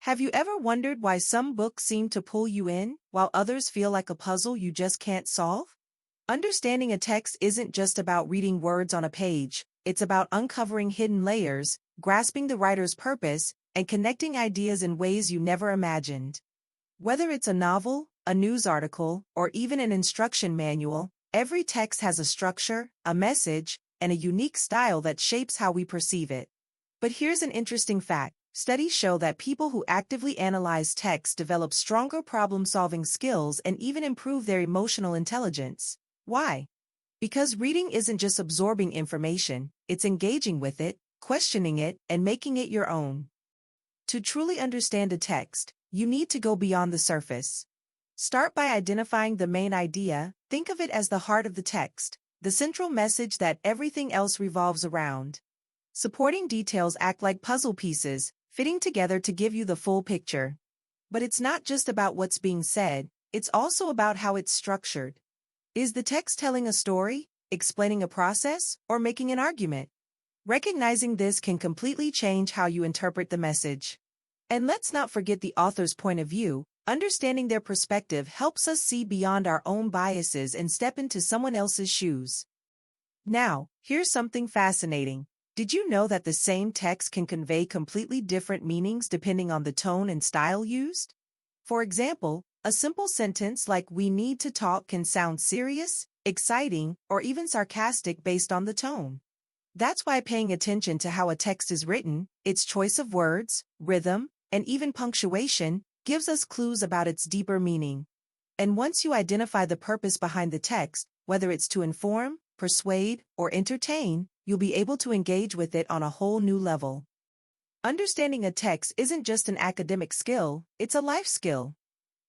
Have you ever wondered why some books seem to pull you in, while others feel like a puzzle you just can't solve? Understanding a text isn't just about reading words on a page, it's about uncovering hidden layers, grasping the writer's purpose, and connecting ideas in ways you never imagined. Whether it's a novel, a news article, or even an instruction manual, every text has a structure, a message, and a unique style that shapes how we perceive it. But here's an interesting fact. Studies show that people who actively analyze text develop stronger problem-solving skills and even improve their emotional intelligence. Why? Because reading isn't just absorbing information, it's engaging with it, questioning it, and making it your own. To truly understand a text, you need to go beyond the surface. Start by identifying the main idea. Think of it as the heart of the text, the central message that everything else revolves around. Supporting details act like puzzle pieces, fitting together to give you the full picture. But it's not just about what's being said, it's also about how it's structured. Is the text telling a story, explaining a process, or making an argument? Recognizing this can completely change how you interpret the message. And let's not forget the author's point of view. Understanding their perspective helps us see beyond our own biases and step into someone else's shoes. Now, here's something fascinating. Did you know that the same text can convey completely different meanings depending on the tone and style used? For example, a simple sentence like "we need to talk" can sound serious, exciting, or even sarcastic based on the tone. That's why paying attention to how a text is written, its choice of words, rhythm, and even punctuation, gives us clues about its deeper meaning. And once you identify the purpose behind the text, whether it's to inform, persuade, or entertain, you'll be able to engage with it on a whole new level. Understanding a text isn't just an academic skill, it's a life skill.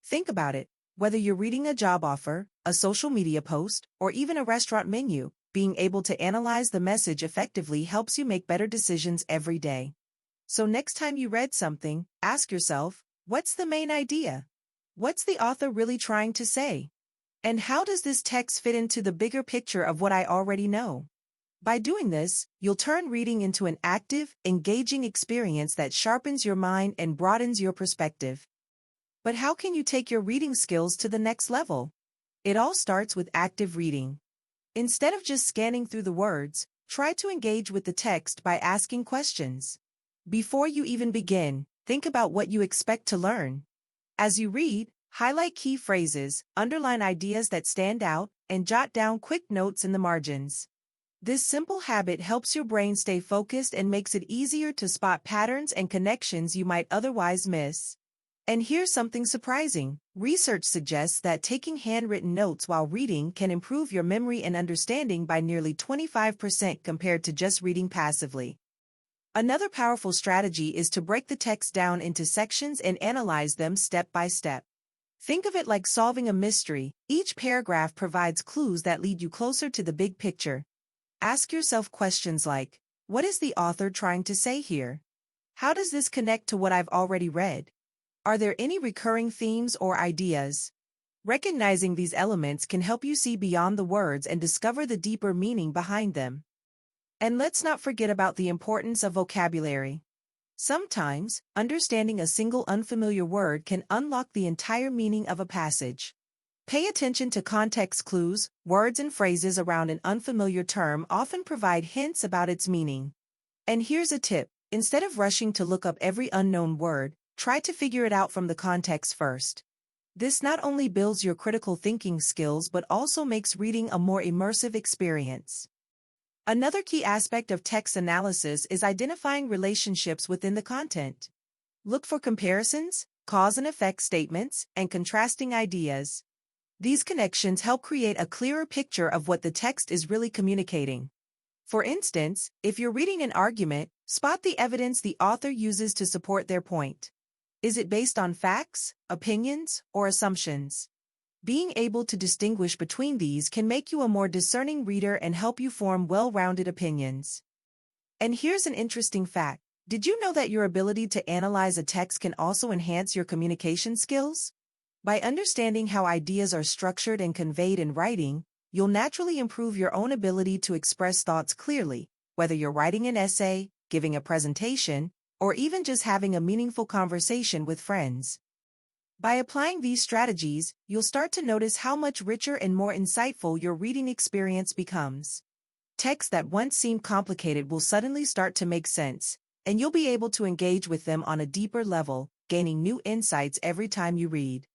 Think about it. Whether you're reading a job offer, a social media post, or even a restaurant menu, being able to analyze the message effectively helps you make better decisions every day. So next time you read something, ask yourself, what's the main idea? What's the author really trying to say? And how does this text fit into the bigger picture of what I already know? By doing this, you'll turn reading into an active, engaging experience that sharpens your mind and broadens your perspective. But how can you take your reading skills to the next level? It all starts with active reading. Instead of just scanning through the words, try to engage with the text by asking questions. Before you even begin, think about what you expect to learn. As you read, highlight key phrases, underline ideas that stand out, and jot down quick notes in the margins. This simple habit helps your brain stay focused and makes it easier to spot patterns and connections you might otherwise miss. And here's something surprising. Research suggests that taking handwritten notes while reading can improve your memory and understanding by nearly 25% compared to just reading passively. Another powerful strategy is to break the text down into sections and analyze them step by step. Think of it like solving a mystery. Each paragraph provides clues that lead you closer to the big picture. Ask yourself questions like, what is the author trying to say here? How does this connect to what I've already read? Are there any recurring themes or ideas? Recognizing these elements can help you see beyond the words and discover the deeper meaning behind them. And let's not forget about the importance of vocabulary. Sometimes, understanding a single unfamiliar word can unlock the entire meaning of a passage. Pay attention to context clues. Words and phrases around an unfamiliar term often provide hints about its meaning. And here's a tip. Instead of rushing to look up every unknown word, try to figure it out from the context first. This not only builds your critical thinking skills but also makes reading a more immersive experience. Another key aspect of text analysis is identifying relationships within the content. Look for comparisons, cause and effect statements, and contrasting ideas. These connections help create a clearer picture of what the text is really communicating. For instance, if you're reading an argument, spot the evidence the author uses to support their point. Is it based on facts, opinions, or assumptions? Being able to distinguish between these can make you a more discerning reader and help you form well-rounded opinions. And here's an interesting fact. Did you know that your ability to analyze a text can also enhance your communication skills? By understanding how ideas are structured and conveyed in writing, you'll naturally improve your own ability to express thoughts clearly, whether you're writing an essay, giving a presentation, or even just having a meaningful conversation with friends. By applying these strategies, you'll start to notice how much richer and more insightful your reading experience becomes. Texts that once seemed complicated will suddenly start to make sense, and you'll be able to engage with them on a deeper level, gaining new insights every time you read.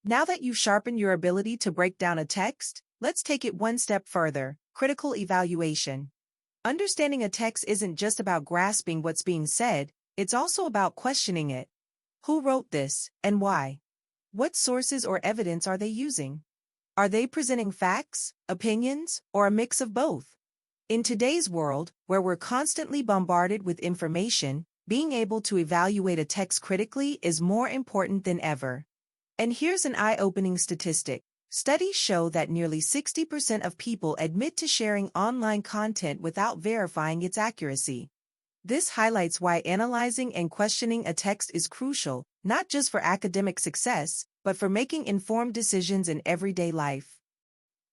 Now that you've sharpened your ability to break down a text, let's take it one step further: critical evaluation. Understanding a text isn't just about grasping what's being said, it's also about questioning it. Who wrote this, and why? What sources or evidence are they using? Are they presenting facts, opinions, or a mix of both? In today's world, where we're constantly bombarded with information, being able to evaluate a text critically is more important than ever. And here's an eye-opening statistic. Studies show that nearly 60% of people admit to sharing online content without verifying its accuracy. This highlights why analyzing and questioning a text is crucial, not just for academic success, but for making informed decisions in everyday life.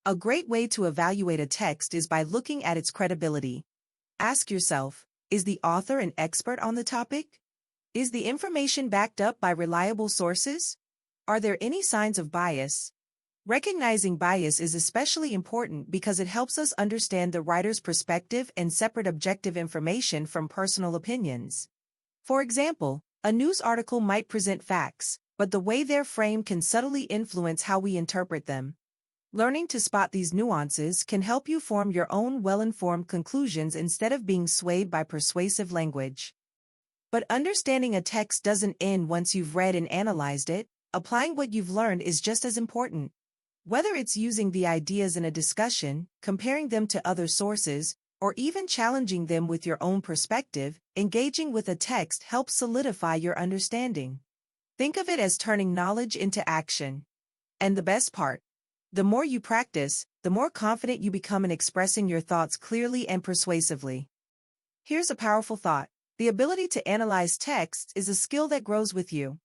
A great way to evaluate a text is by looking at its credibility. Ask yourself, is the author an expert on the topic? Is the information backed up by reliable sources? Are there any signs of bias? Recognizing bias is especially important because it helps us understand the writer's perspective and separate objective information from personal opinions. For example, a news article might present facts, but the way they're framed can subtly influence how we interpret them. Learning to spot these nuances can help you form your own well-informed conclusions instead of being swayed by persuasive language. But understanding a text doesn't end once you've read and analyzed it. Applying what you've learned is just as important. Whether it's using the ideas in a discussion, comparing them to other sources, or even challenging them with your own perspective, engaging with a text helps solidify your understanding. Think of it as turning knowledge into action. And the best part, the more you practice, the more confident you become in expressing your thoughts clearly and persuasively. Here's a powerful thought. The ability to analyze texts is a skill that grows with you.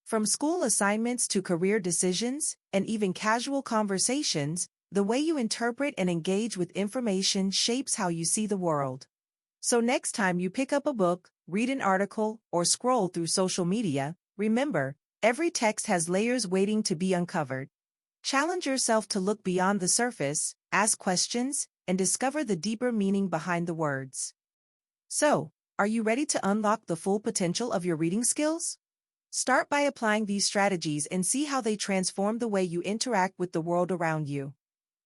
From school assignments to career decisions, and even casual conversations, the way you interpret and engage with information shapes how you see the world. So next time you pick up a book, read an article, or scroll through social media, remember, every text has layers waiting to be uncovered. Challenge yourself to look beyond the surface, ask questions, and discover the deeper meaning behind the words. So, are you ready to unlock the full potential of your reading skills? Start by applying these strategies and see how they transform the way you interact with the world around you.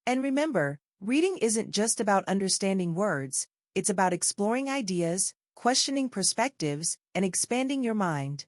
And remember, reading isn't just about understanding words, it's about exploring ideas, questioning perspectives, and expanding your mind.